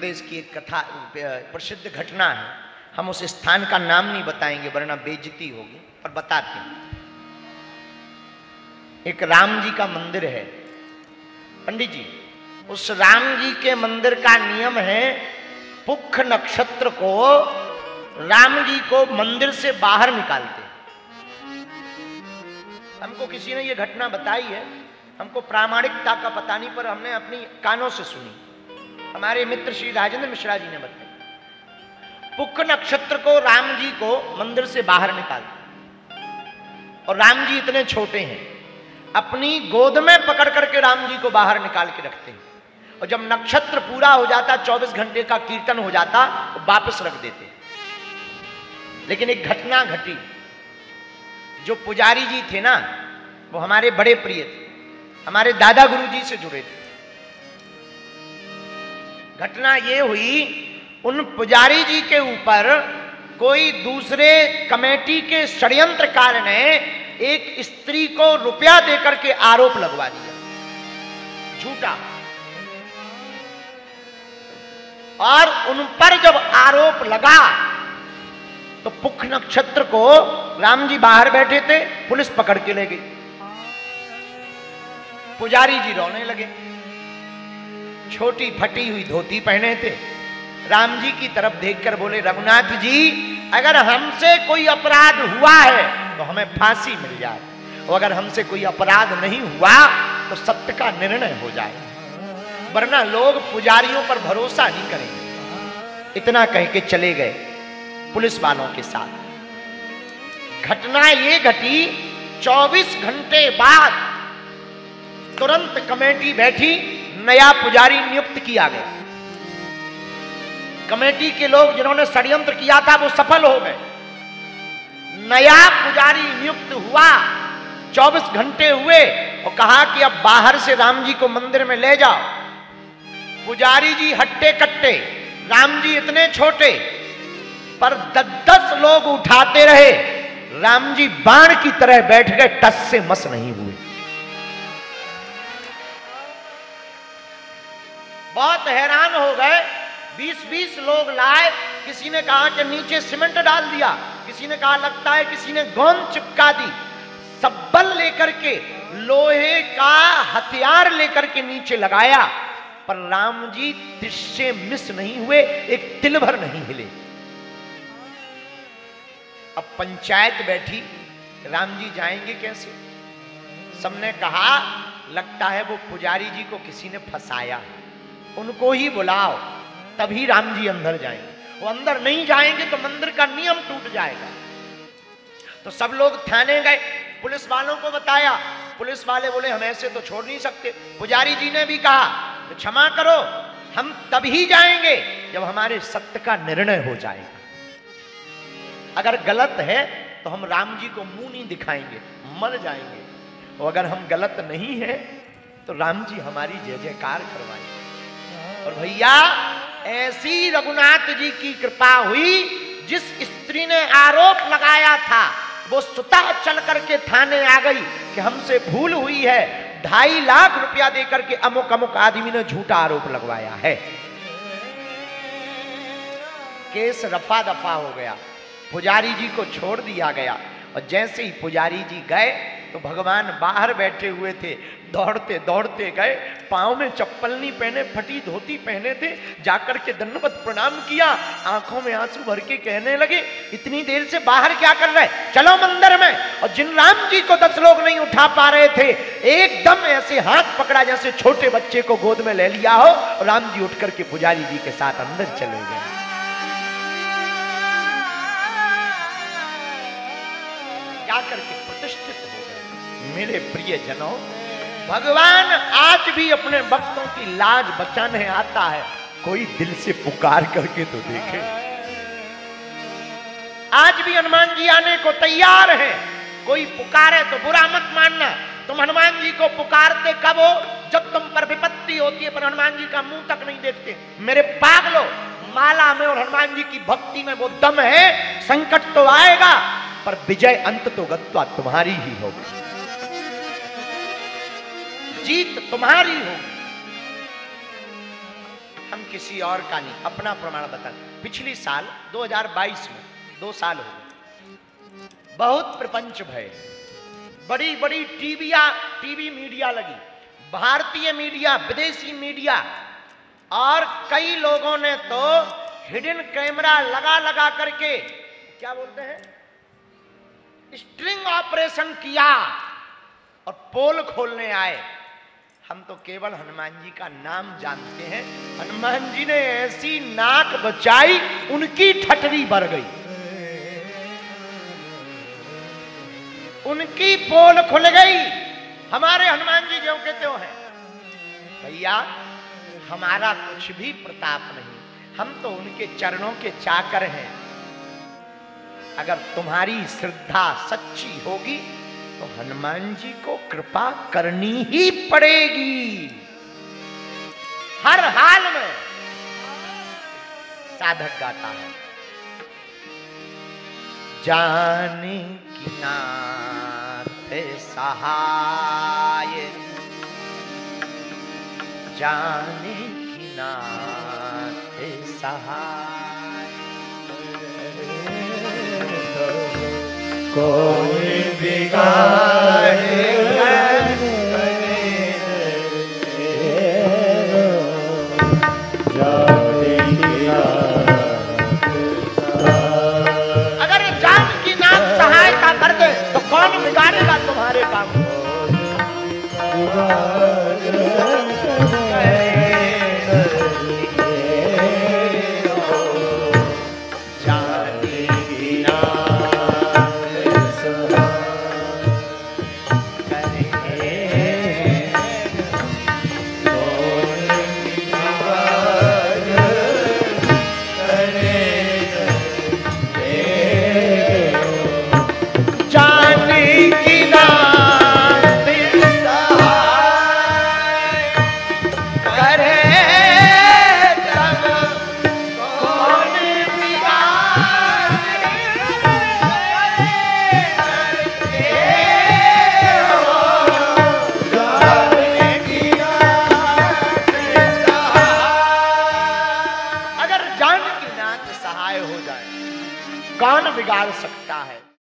प्रदेश की एक कथा प्रसिद्ध घटना है। हम उस स्थान का नाम नहीं बताएंगे वरना बेइज्जती होगी, पर बताते हैं। एक राम जी का मंदिर है। पंडित जी, उस राम जी के मंदिर का नियम है, पुख नक्षत्र को राम जी को मंदिर से बाहर निकालते। हमको किसी ने ये घटना बताई है, हमको प्रामाणिकता का पता नहीं, पर हमने अपनी कानों से सुनी। हमारे मित्र श्री राजेंद्र मिश्रा जी ने बताया, पुख नक्षत्र को राम जी को मंदिर से बाहर निकालते। और राम जी इतने छोटे हैं, अपनी गोद में पकड़ करके राम जी को बाहर निकाल के रखते हैं। और जब नक्षत्र पूरा हो जाता, 24 घंटे का कीर्तन हो जाता, तो वापस रख देते। लेकिन एक घटना घटी। जो पुजारी जी थे ना, वो हमारे बड़े प्रिय थे, हमारे दादा गुरु जी से जुड़े थे। घटना ये हुई, उन पुजारी जी के ऊपर कोई दूसरे कमेटी के षड्यंत्रकार ने एक स्त्री को रुपया देकर के आरोप लगवा दिया, झूठा। और उन पर जब आरोप लगा तो पुख नक्षत्र को राम जी बाहर बैठे थे, पुलिस पकड़ के ले गई। पुजारी जी रोने लगे, छोटी फटी हुई धोती पहने थे। राम जी की तरफ देखकर बोले, रघुनाथ जी, अगर हमसे कोई अपराध हुआ है तो हमें फांसी मिल जाए, और अगर हमसे कोई अपराध नहीं हुआ तो सत्य का निर्णय हो जाए, वरना लोग पुजारियों पर भरोसा नहीं करेंगे। इतना कह के चले गए पुलिस वालों के साथ। घटना ये घटी, 24 घंटे बाद तुरंत कमेटी बैठी, नया पुजारी नियुक्त किया गया। कमेटी के लोग जिन्होंने षड्यंत्र किया था वो सफल हो गए। नया पुजारी नियुक्त हुआ, 24 घंटे हुए और कहा कि अब बाहर से राम जी को मंदिर में ले जाओ। पुजारी जी हट्टे कट्टे, राम जी इतने छोटे, पर 10 लोग उठाते रहे। राम जी बाण की तरह बैठ गए, टस से मस नहीं हुए। बहुत हैरान हो गए। 20-20 लोग लाए। किसी ने कहा कि नीचे सीमेंट डाल दिया, किसी ने कहा लगता है किसी ने गोंद चिपका दी। सब्बल लेकर के, लोहे का हथियार लेकर के नीचे लगाया, पर राम जी तिश से मिस नहीं हुए, एक तिल भर नहीं हिले। अब पंचायत बैठी, राम जी जाएंगे कैसे? सबने कहा लगता है वो पुजारी जी को किसी ने फंसाया, उनको ही बुलाओ तभी राम जी अंदर जाएंगे। वो अंदर नहीं जाएंगे तो मंदिर का नियम टूट जाएगा। तो सब लोग थाने गए, पुलिस वालों को बताया। पुलिस वाले बोले हम ऐसे तो छोड़ नहीं सकते। पुजारी जी ने भी कहा तो क्षमा करो, हम तभी जाएंगे जब हमारे सत्य का निर्णय हो जाएगा। अगर गलत है तो हम राम जी को मुंह नहीं दिखाएंगे, मर जाएंगे। और अगर हम गलत नहीं है तो राम जी हमारी जय जयकार करवाएंगे। और भैया, ऐसी रघुनाथ जी की कृपा हुई, जिस स्त्री ने आरोप लगाया था वो स्वतः चल करके थाने आ गई कि हमसे भूल हुई है, 2.5 लाख रुपया देकर के अमुक अमुक आदमी ने झूठा आरोप लगवाया है। केस रफा दफा हो गया, पुजारी जी को छोड़ दिया गया। और जैसे ही पुजारी जी गए तो भगवान बाहर बैठे हुए थे, दौड़ते दौड़ते गए, पांव में चप्पल नहीं पहने, फटी धोती पहने थे, जाकर के दंडवत प्रणाम किया, आंखों में आंसू भर के कहने लगे, इतनी देर से बाहर क्या कर रहे, चलो मंदिर में। और जिन राम जी को 10 लोग नहीं उठा पा रहे थे, एकदम ऐसे हाथ पकड़ा जैसे छोटे बच्चे को गोद में ले लिया हो, और राम जी उठ करके पुजारी जी के साथ अंदर चले गए। जाकर के प्रतिष्ठित हो गए। मेरे प्रिय जनों, भगवान आज भी अपने भक्तों की लाज बचाने आता है। कोई दिल से पुकार करके तो देखे। आज भी हनुमान जी आने को तैयार हैं। कोई पुकारे तो बुरा मत मानना। तुम हनुमान जी को पुकारते कब हो? जब तुम पर विपत्ति होती है, पर हनुमान जी का मुंह तक नहीं देखते। मेरे पागलों, माला में और हनुमान जी की भक्ति में वो दम है। संकट तो आएगा पर विजय अंत तो गत्वा तुम्हारी ही होगी, जीत तुम्हारी होगी। हम किसी और का नहीं, अपना प्रमाण बता। पिछली साल 2022 में 2 साल हो गए, बहुत प्रपंच भय, बड़ी बड़ी टीवी मीडिया लगी, भारतीय मीडिया, विदेशी मीडिया, और कई लोगों ने तो हिडन कैमरा लगा लगा करके, क्या बोलते हैं, स्ट्रिंग ऑपरेशन किया और पोल खोलने आए। हम तो केवल हनुमान जी का नाम जानते हैं, हनुमान जी ने ऐसी नाक बचाई, उनकी ठटरी बढ़ गई, उनकी पोल खुल गई। हमारे हनुमान जी जो कहते हो हैं, भैया हमारा कुछ भी प्रताप नहीं, हम तो उनके चरणों के चाकर हैं। अगर तुम्हारी श्रद्धा सच्ची होगी तो हनुमान जी को कृपा करनी ही पड़ेगी, हर हाल में। साधक गाता है, जानकी नाथ सहाय, जानकी नाथ सहाय, कोई बिगाड़े अगर जानकी नाथ सहायता कर दे तो कौन बिगाड़ेगा तुम्हारे काम को। कौन बिगाड़ सकता है।